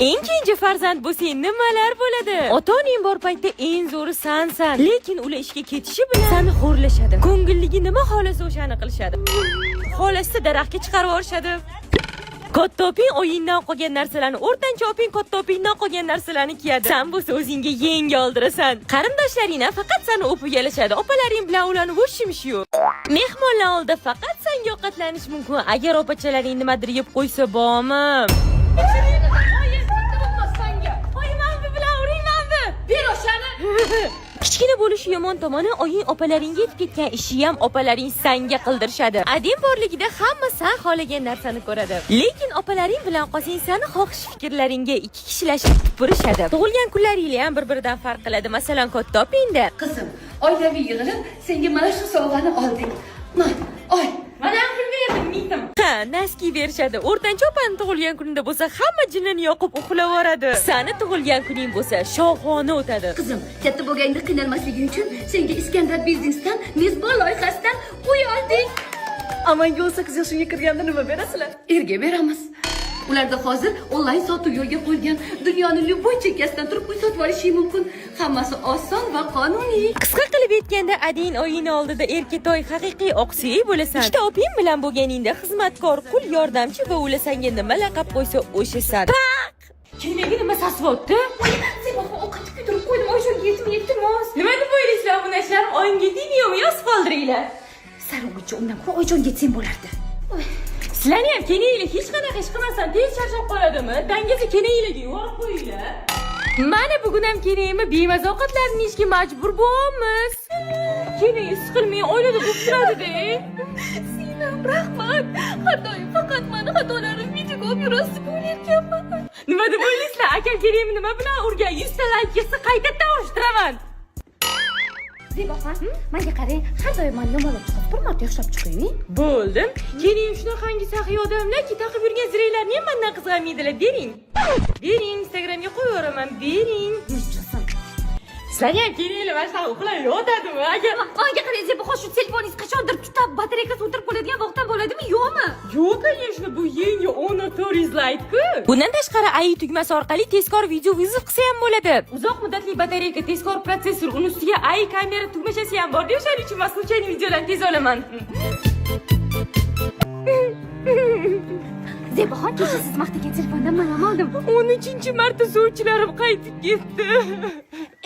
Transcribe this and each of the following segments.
Eng keyingi farzand bo'lsang nimalar bo'ladi? Ota-onang bor paytda eng zo'ri sensan. Lekin ular ishga ketishi bilan seni xo'rlashadi. Ko'ngilligi nima xolasa o'shani qilishadi. Xolasa daraxtga chiqarib yuborishadi. Katta oping o'yindan qolgan narsalarni, o'rtancha oping katta opingdan qolgan narsalarni kiyadi. Sen bo'lsa o'zingga yengi oldirasan. Qarindoshlaringdan faqat seni o'pib yalashadi. Opalaring bilan ularni bo'shimish yo'q. Mehmonlar oldida faqat senga ovqatlanish mumkin. Agar opachalaring nimadir yeb qo'ysa bormi? Kichkina bo'lishi yomon tomoni, oying opalaringga yetib ketgan ishi ham opalaring senga qildirishadi. Adem borligida hamma sen xohlagan narsani ko'radi. Lekin opalaring bilan qolsang, seni xohish fikrlaringga ikki kishilashib tupurishadi. Tug'ilgan kunlaringiz ham bir-biridan farq qiladi. Masalan, katta opingda. Qizim, oilaviy yig'ilib senga mana shu sovg'ani oldik. Oy, mana ham pul berdim, miydim. Ha, naski berishadi. O'rtancha opani tug'ilgan kunida bo'lsa, hamma jinini yoqib uxlab yoradi. Seni tug'ilgan kuning bo'lsa, shohona o'tadi. Qizim, katta bo'lganda qiynalmasliging uchun senga Iskandar biznesdan mezbon loyihasidan uy oldik. Amalga 18 yoshga kirganda nima berasizlar? Erga beramiz. Ularda hozir onlayn sotuv yo'lga qo'yilgan. Dunyoni любой chekkasidan turib uy sotib olish mumkin. Hammasi oson va qonuniy. Qisqa qilib aytganda, adin oyini oldida erkatoy haqiqiy oqsuyak bo'lasan. Ikkita oping bilan bo'lganingda xizmatkor, qul, yordamchi va ular senga nima laqab qo'ysa o'shasan. Keyingi nima sasvotdi? Zebaxon ovqatga kuydirib qo'ydim, oysho'nga yetib mos. Nima deb o'ylaysizlar bu narsalarni? Oyimga tegmaymi, yozib qoldiringlar. Sarog'uchi undan ko'ra oyjonga yetsang bo'lardi. Sizlarni ham kenayinglar hech qanaqa ish qilmasam tez charchab qoladimi? Dangasa kenayinglarga yuborib qo'yinglar. Mana bugun ham kenaymi bemaza ovqatlarni yeyishga majbur bo'lamiz. Kenay siqilmay oilada bo'lib turadi-da. Singlim, rahmat. Xatoyim faqat meni xatolarim videoga olib yurasiz deb o'ylayapman. Nima deb o'ylaysizlar? Akam kenayimni nima bilan urgan? 100 ta like yesa qaytadan urushtiraman. Zebaxon, menga qarang, har doim men yomon chiqib, bir marta yaxshilab chiqaymi? Bo'ldim. Kenayim shunaqangi saxiy odamlarki, taqib yurgan ziraylarni ham mendan qizg'anmaydilar. Bering. Bering, Instagramga qo'yaveраman. Bering. Sizlar ham kenayinglar mana shunaqa uxlab yotadimi? Agar Menga qarang, Zebaxon, shu telefoningiz qachondir tutab, batareykasi o'tirib qoladigan vaqtdan bo'ladimi, yo'qmi? yo'q, конечно, bu yangi Honor 400 Lite-ku. Bundan tashqari AI tugmasi orqali tezkor video vizit qilsa ham bo'ladi. Uzoq muddatli batareyka, tezkor protsessor, uni ustiga AI kamera tugmachasi ham bor. O'shaning uchun mas'ulchining videolarni tez olaman. Zebaxon, kecha siz maqtagan telefondan men ham oldim. 13-marta sovchilarim qaytib ketdi.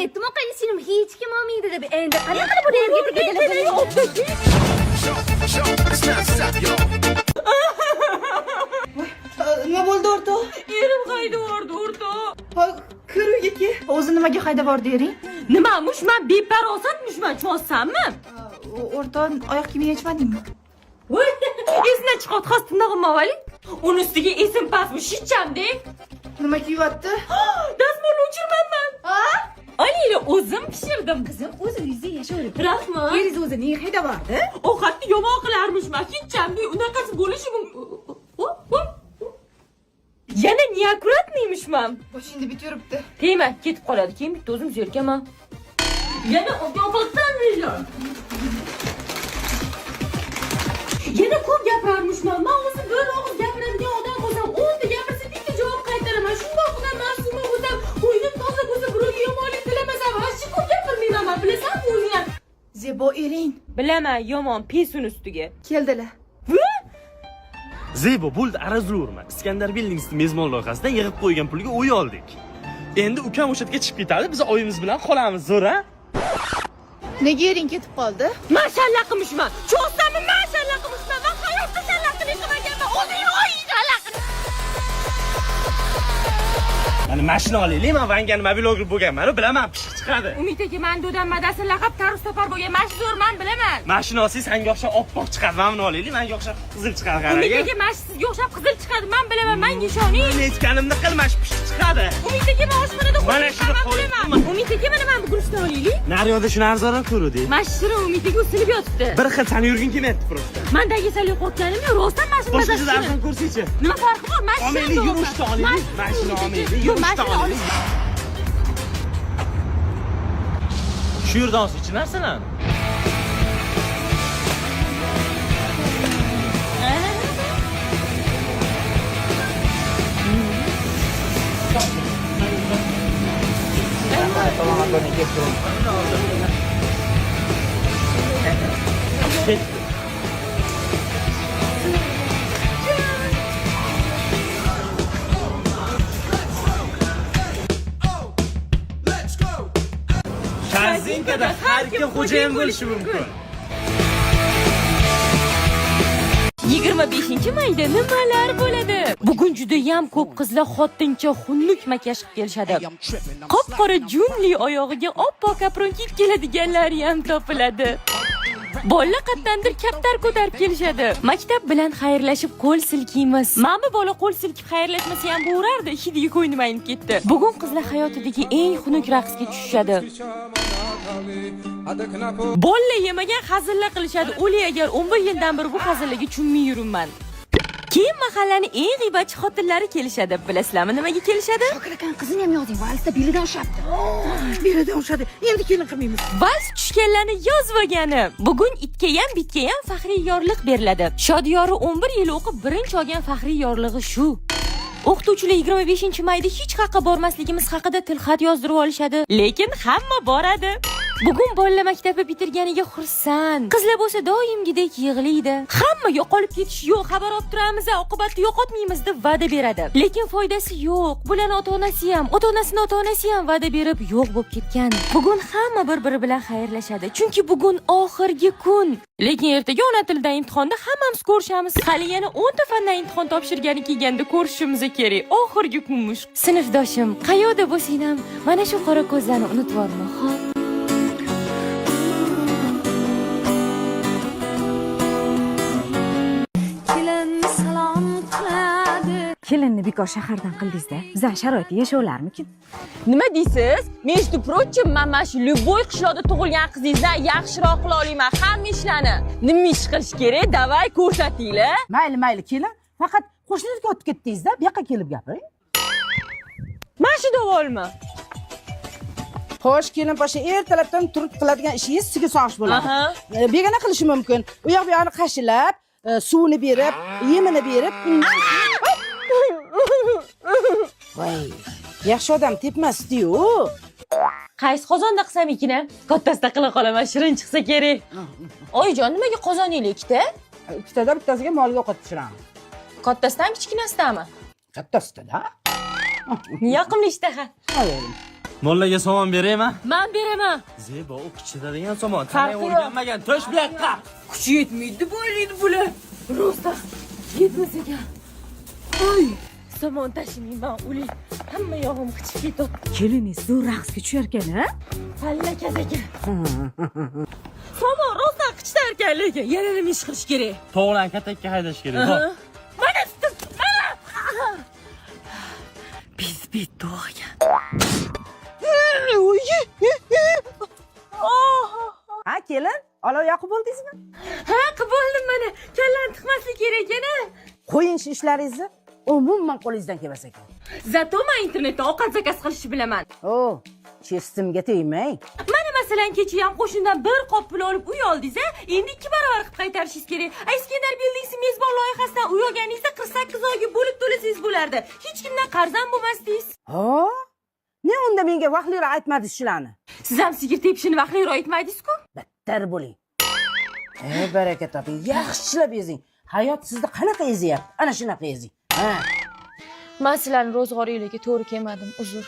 Ehtimol qaynisini hech kim olmaydi deb endi qanaqa bu yerga tegadilar? Nima bo'ldi o'rtoq? Erim haydab yubordi o'rtoq. Kir uyga. O'zi nimaga haydab bordi ering? Nimamush, men beparosatmushman, cho'zsammi? O'rtoq, oyoq kiyim yechmadingmi? Voy, esdan chiqadi, xostimda qilmavali. Uni ustiga esim pastmi, shichamda. Nima kiyyapti? Dazmolni o'chirmanman. Olaylar, o'zim pishirdim. Qizim, o'z uyingizda yashayvering. Rahmat. Eringiz o'zi nega haydab bordi? Ovqatni yomon qilarmishman, shichamda. Unaqasi bo'lishi mumkin. Yana neakkuratniymişman. Boshingda bit yuribdi. Tegma, ketib qoladi. Keyin bitta o'zim zerkaman. Yana ovqatlanmaylar. Yana ko'p gapirarmishman. Men o'zi bir og'iz gapiradigan odam bo'lsam, 10 ta gapirsa bitta javob qaytaraman. Shundoq qilib ma'suma bo'lsam, o'yinib toza bo'lsa, birovga yomonlik tilamasam, hech ko'p gapirmayman, bilasanmi o'zing ham? Zebo ering. Bilaman, yomon pesun ustiga. Keldilar. Zebo, bo'ldi, arazurma. Iskandar Buildings'ning mezbon loyihasidan yig'ib qo'ygan pulga uy oldik. Endi ukam o'sha yerga chiqib ketadi, biz oyimiz bilan qolamiz, zo'r-a? Nega ering ketib qoldi? Mashallah qilmishman. Cho'zsammi mashallah qilmishman. Men hayotda shallaqlik qilmaganman. O'zing o'yinglar qil. Mana mashina olaylik, men Vangani mobilogger bo'lganman, bilaman, pishiq chiqadi. Umid aka, men do'dam madasi laqab tarus topar bo'lgan mash zo'rman, bilaman. Mashina olsangiz senga o'xshab oppoq chiqadi, mana buni olaylik, menga o'xshab qizil chiqadi, Umid qaraga. aka, mash sizga o'xshab qizil chiqadi, men bilaman, menga ishoning. Men aytganimni qil, mash pishiq chiqadi. Umid aka, men oshxonada Mana shuni bilaman. Umid aka, mana men bugun shuni olaylik. Naryoqda shuni arzonroq ko'rdik. Mashina Umid aka usilib yotibdi. Bir xil sani yurgin kelmayapti просто. Mendagi sali qo'rqganim yo'q, rostdan mashina Boshqa mazasi. arzon ko'rsiz-chi. Nima farqi bor? Mashina. Omaylik, yurishni olaylik. Mashina omaylik, yurishni olaylik. Shu yerdan olsa ichi narsalarni? Korzinkada har kim xo'jayin bo'lishi mumkin. 25-mayda nimalar bo'ladi? Bugun juda ham ko'p qizlar xotincha xunuk makiyaj qilib kelishadi. Qop-qora junli oyog'iga oppoq apron kiyib keladiganlari ham topiladi. Bola qattandir kaptar ko'tarib kelishadi. Maktab bilan xayrlashib qo'l silkiymiz. Mana bola qo'l silkib xayrlashmasa ham bo'rardi, hidiga ko'nglim aynib ketdi. Bugun qizlar hayotidagi eng xunuk raqsga tushishadi. Bolla yemagan hazillar qilishadi. O'li agar 11 yildan beri bu hazillarga tushunmay yuribman. Keyin mahallaning eng g'iybatchi xotinlari kelishadi. Bilasizlarmi nimaga kelishadi? Shokirakan qizini ham yozing, valsda belidan ushlabdi. Belidan ushladi. Endi kelin qilmaymiz. Vals tushganlarni yozib olgani. Bugun itga ham bitga ham faxriy yorliq beriladi. Shodiyori 11 yil o'qib birinchi olgan faxriy yorlig'i shu. O'qituvchilar 25-mayda hech qayerga bormasligimiz haqida tilxat yozdirib olishadi, lekin hamma boradi. Bugun bolalar maktabni bitirganiga xursand. Qizlar bo'lsa doimgidek yig'laydi. Hamma yo'qolib ketish yo'q, xabar olib turamiz, oqibatda yo'qotmaymiz deb va'da beradi. Lekin foydasi yo'q. Bularning ota-onasi ham, ota-onasining ota-onasi ham va'da berib yo'q bo'lib ketgan. Bugun hamma bir-biri bilan xayrlashadi, chunki bugun oxirgi kun. Lekin ertaga ona tilidan imtihonda hammamiz ko'rishamiz. Hali yana 10 ta fandan imtihon topshirgani kelganda ko'rishimiz kerak. Oxirgi kunmish. Sinfdoshim, qayerda bo'lsang ham mana shu qora ko'zlarni unutib olma, xo'p? Kelinni bekor shahardan qildingiz-da. Bizning sharoitda yashovlarmikin? Nima deysiz? Между прочим, men mana shu Любой qishloqda tug'ilgan qizingizdan yaxshiroq qila olaman hamma ishlarni. Nima ish qilish kerak? Davay ko'rsatinglar. Mayli, kelin. Faqat qo'shnilarga o'tib ketdingiz-da, bu yoqqa kelib gapiring. Mana shu davolmi? Xo'sh, kelin pasha ertalabdan turib qiladigan ishingiz sizga sog'ish bo'ladi. Begona qilishi mumkin. U yoq bu yoqni qashilab, suvini berib, yemini berib, voy, yaxshi odam tepmasdi-yu. Qaysi qozonda qilsam ekan? Kattasida qila qolaman, shirin chiqsa kerak. Oyijon, nimaga qozoningiz ikkita? Ikkitada bittasiga molga ovqat pishiramiz. Kattasidan kichkinasidami? Kattasida-da. Yoqimli ishtaha. Mollaga somon beraymi? Men beraman. Zebo, u kichikadigan somon. Tanay o'rganmagan, tosh bu yoqqa. Kuchi yetmaydi, bo'laydi bular. Rosta yetmas ekan. Oy, somon tashimayman, uling. Hamma yog'im qichib ketdi. Keliningiz zo'r raqsga tushar ekan-a? Fallakas ekan. Somon rosta qichtar ekan, lekin yana nima ish qilish kerak? To'g'lan katakka haydash kerak. Mana biz to'g'gan. Ha, kelin, olov yoqib bo'ldingizmi? Ha, qilib bo'ldim mana. Kallan tiqmaslik kerak yana. Qo'ying shu ishlaringizni. Umuman qo'lingizdan kelmas ekan. Zato men internetda ovqat zakaz qilishni bilaman. O, chestimga tegmang. Mana masalan kecha ham qo'shnidan bir qop pul olib uy oldingiz-a, endi 2 barobar qilib qaytarishingiz kerak. Iskandar Buildings mezbon loyihasidan uy olganingizda 48 oyga bo'lib to'lasangiz bo'lardi. Hech kimdan qarzam bo'lmasdingiz. Ha? Ne unda menga vaqtliroq aytmadingiz shularni? Siz ham sigir tepishini vaqtliroq aytmadingiz-ku? Battar bo'ling. Baraka toping, yaxshilab yezing. Hayot sizni qanaqa ezyapti? Ana shunaqa yezing. Ha. Men sizlarni ro'zg'oringizga to'g'ri kelmadim, uzr.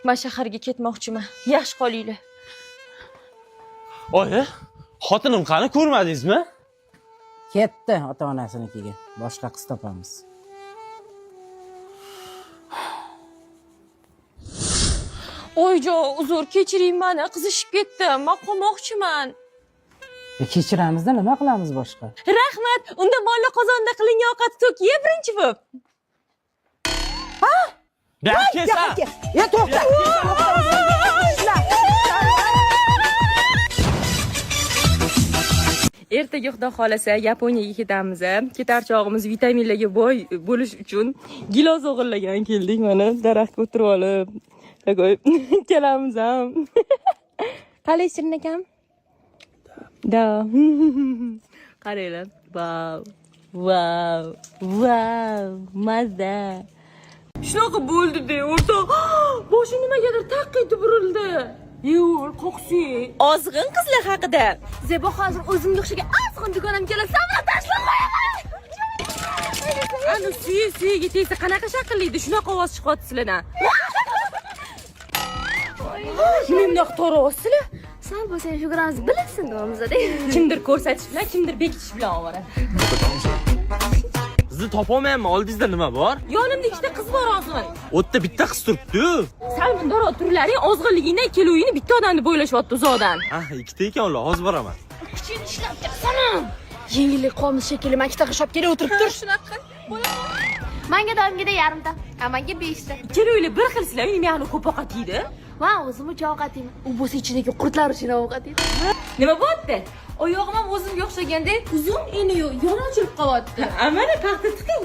Men shaharga ketmoqchiman. Yaxshi qolinglar. Oyi, xotinim qani ko'rmadingizmi? Ketdi ota-onasinikiga. Boshqa qiz topamiz. Oyjo, uzr, kechiring meni, qizishib ketdim. Men qo'moqchiman. Kechiramizda nima qilamiz boshqa? Rahmat. Unda molla qozonda qilingan ovqat to'kiya birinchi bo'lib. Kesa. Ya to'xta. Ertaga Xudo xolasa Yaponiyaga ketamiz. Ketar chog'imiz vitaminlarga boy bo'lish uchun gilos o'g'irlagan keldik. Mana daraxtga o'tirib olib, takoy kelamiz ham. Qalay Shirin akam? Da. Qaranglar. Wow, mazza. Shunaqa bo'ldi-da, o'rtoq. Boshim nimagadir taqqa etib urildi. Yo'q, qo'qsi. Ozg'in qizlar haqida. Zebo hozir o'zimga o'xshagan ozg'in dugonamga kelasan, tashlab qo'yaman. Ana suyi tegsa qanaqa shaqillaydi, shunaqa ovoz chiqyapti sizlardan. Nima bunaqa to'g'ri Sal bo'lsa figuramizni bilasan, to'g'rimizda. Kimdir ko'rsatish bilan, kimdir bekitish bilan ovora. Sizni topolmayapman. Oldingizda nima bor? Yonimda ikkita qiz bor ozg'in. O'tda bitta qiz turibdi. Sal bundoq turlaring ozg'inligingdan keluvingni bitta odamni bo'ylashyapti uzoqdan. Ikkita ekan ular. Hozir boraman. Kuchingni ishlab chiqsana. Yengillik qolmish shekilli, men ikkita qishab kelib o'tirib tur. Shunaqa. Menga doimgida yarimta, menga 5 ta. Ikkalanglar bir xilsizlar, meni mehni ko'p ovqat yeydi. Va o'zim uch ovqat yeyman. U bo'lsa ichidagi qurtlar uchun ovqat yeydi. Nima bo'pti? Oyog'im ham o'zimga o'xshaganda uzun eni yo'q, yana ochilib qolyapti. Amana paxta tiqib.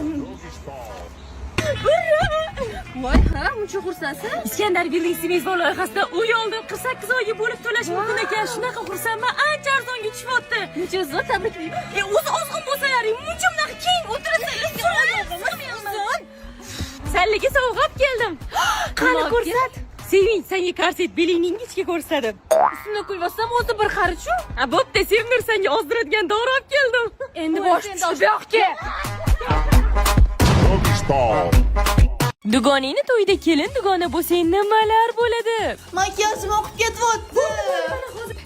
Voy, ha, muncha xursandsan? Iskandar Belgisi mezbon loyihasida uy oldim 48 oyga bo'lib to'lash mumkin ekan. Shunaqa xursandman, ancha arzonga tushyapti. Muncha zo'r tabriklayman. O'zi ozg'in bo'lsalaring, muncha bunaqa keng o'tirasan. Sanlarga sovg'a olib keldim. Qani ko'rsat. Seving, senga korset belingning ingichka ko'rsadim. Ustini kuyvasam o'zi bir xarid-shu. Bo'pti, Sevnur senga ozdiradigan dori olib keldim. Endi bosh tushdi bu yoqqa. Dugoningni to'yda kelin dugona bo'lsang nimalar bo'ladi? Makiyajim oqib ketyapti.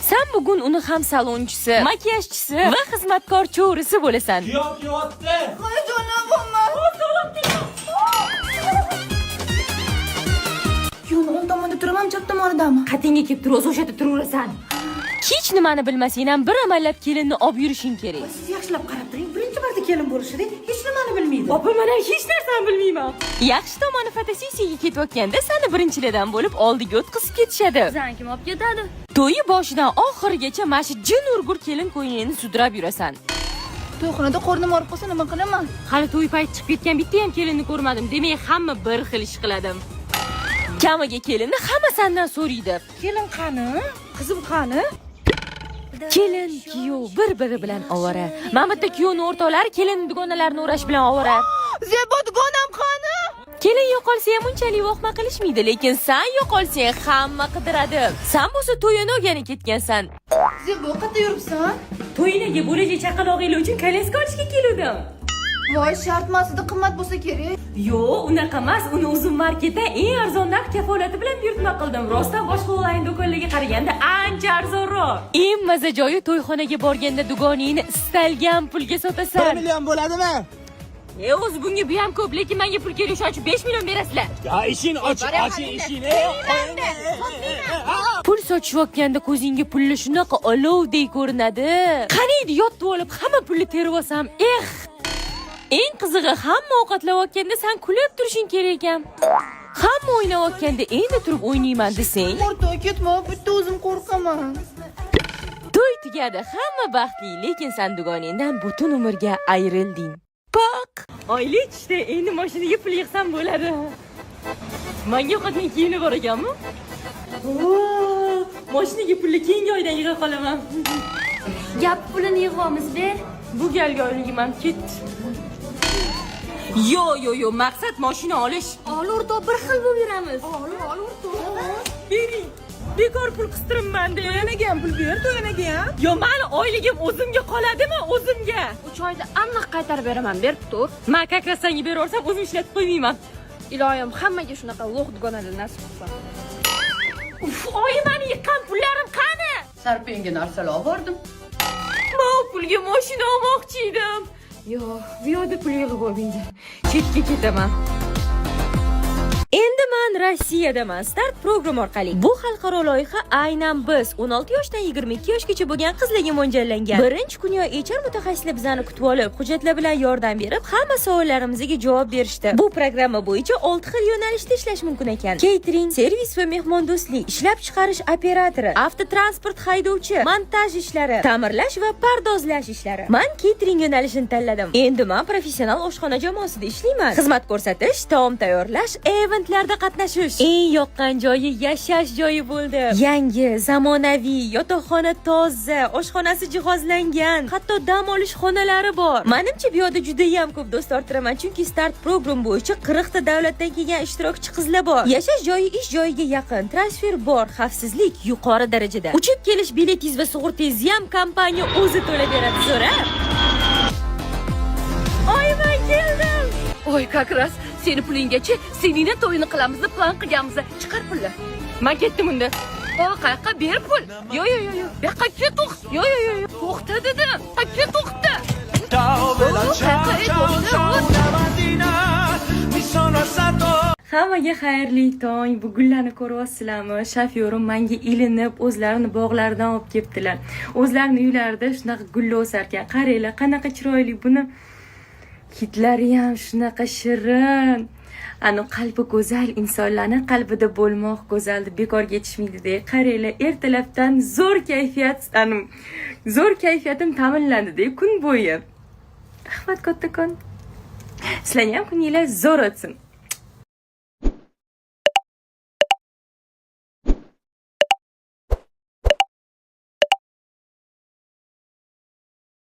Sen bugun uni ham salonchisi, makiyajchisi va xizmatkor cho'risi bo'lasan. Yo'qyapti. Yo'q, o'ng tomonda turaman, chap tomonidami? Qatingga kelib tur, o'zi o'sha yerda turaverasan. Hech nimani bilmasang ham bir amallab kelinni olib yurishing kerak. Siz yaxshilab qarab turing. Birinchi marta kelin bo'lishida hech nimani bilmaydi. Opa, men ham hech narsani bilmayman. Yaxshi tomoni fotosessiyaga ketayotganda seni birinchilardan bo'lib oldiga o'tkazib ketishadi. Bizani kim olib ketadi? To'yi boshidan oxirigacha mashi jin urgur kelin qo'ynini sudrab yurasan. To'yxonada qornim og'rib qolsa nima qilaman? Hali to'y payti chiqib ketgan bitta ham kelinni ko'rmadim. Demak, hamma bir xil ish qiladim. Kamiga kelinni hamma sendan so'raydi. Kelin qani? Qizim qani? Kelin, kuyov bir-biri bilan ovora. Mana bitta kuyovning o'rtoqlari kelin dugonalarini o'rash bilan ovora. Zebo dugonam qani? Kelin yo'qolsa ham unchalik voqma qilishmaydi, lekin sen yo'qolsang hamma qidiradi. Sen bo'lsa to'yini o'rganib ketgansan. Zebo qayerda yuribsan? To'yinaga bo'lajak chaqaloqinglar uchun kolyaska olishga keldim. Voy, shartmasida qimmat bo'lsa kerak. Yo'q, unaqa emas. Uni Uzum marketda eng arzon narx kafolati bilan buyurtma qildim. Rostdan boshqa onlayn do'konlarga qaraganda ancha arzonroq. Eng maza joyi to'yxonaga borganda dugoningni istalgan pulga sotasan. 1 million bo'ladimi? O'zi bunga bu ham ko'p, lekin menga pul kerak, shuning uchun 5 million berasizlar. Ya ishing oching ishingni. Pul sochishayotganda ko'zingga pulli shunaqa olovdek ko'rinadi. Qaniydi yotib olib hamma pulni terib olsam, eng qizig'i hamma ovqatlayotganda sen kulib turishing kerak ekan. Hamma o'ynayotganda endi turib o'ynayman desang, O'rtoq ketma, bitta o'zim qo'rqaman. to'y tugadi, hamma baxtli, lekin sen dugoningdan butun umrga ayrilding. Baq! Oylik ishda endi mashinaga pul yig'sam bo'ladi. Menga ovqatning kiyimi bor ekanmi? Mashinaga pulni keyingi oydan yig'a qolaman. Gap pulini yig'amiz, ber. Bu galgi oyligim ham ketdi. Yo, maqsad mashina olish. Ol o'rtoq, bir xil bo'lib yuramiz. Ol o'rtoq. Bering. Bekor pul qistirmanda. To'yinaga ham pul ber, to'yinaga ham. Yo, meni oyligim o'zimga qoladimi, o'zimga? 3 oyda aniq qaytarib beraman, berib tur. Men kakrasanga beraversam o'zim ishlatib qo'ymayman. Iloyim, hammaga shunaqa lo'q dugonalar nasib qilsin. Oyi, meni yiqqan pullarim qani? Sarpenga narsalar oldim. Men pulga mashina olmoqchi edim. Yo'q, bu yerda pul yig'ib olmaydi. Chetga ketaman. Endi men Rossiyadaman. Start program orqali. Bu xalqaro loyiha aynan biz 16 yoshdan 22 yoshgacha bo'lgan qizlarga mo'ljallangan. Birinchi kunyo HR mutaxassislar bizani kutib olib, hujjatlar bilan yordam berib, hamma savollarimizga javob berishdi. Bu programma bo'yicha 6 xil yo'nalishda ishlash mumkin ekan. Catering, servis va mehmondo'stlik, ishlab chiqarish operatori, avtotransport haydovchi, montaj ishlari, ta'mirlash va pardozlash ishlari. Men catering yo'nalishini tanladim. Endi men professional oshxona jamoasida ishlayman. Xizmat ko'rsatish, taom tayyorlash, event proyektlarda qatnashish. Eng yoqqan joyi yashash joyi bo'ldi. Yangi, zamonaviy, yotoqxona toza, oshxonasi jihozlangan, hatto dam olish xonalari bor. Menimcha bu yerda juda ham ko'p do'st orttiraman, chunki start program bo'yicha 40 ta davlatdan kelgan ishtirokchi qizlar bor. Yashash joyi ish joyiga yaqin, transfer bor, xavfsizlik yuqori darajada. Uchib kelish biletingiz va sug'urtangizni ham kompaniya o'zi to'lab beradi, so'rab. Oy, men keldim. Oy, kakras, seni pulinggachi seningni to'yini qilamiz deb plan qilganmiz. Chiqar pulni. Men ketdim unda. O, qayerqa ber pul? Yo. Bu yoqqa to'x. Yo. To'xta dedim. Qayerqa to'xta. Hammaga xayrli tong. Bu gullarni ko'ryapsizlarmi? Shofyorim menga ilinib, o'zlarini bog'laridan olib kelibdilar. O'zlarining uylarida shunaqa gullar o'sar ekan. Qaranglar, qanaqa chiroyli buni. Hitlari ham shunaqa shirin. Ani qalbi go'zal insonlarning qalbida bo'lmoq go'zaldi, bekorga yetishmaydi-da. Qaranglar, ertalabdan zo'r kayfiyatim ta'minlandi-da kun bo'yi. Rahmat kattakon. Sizlarning ham kuningiz zo'r o'tsin.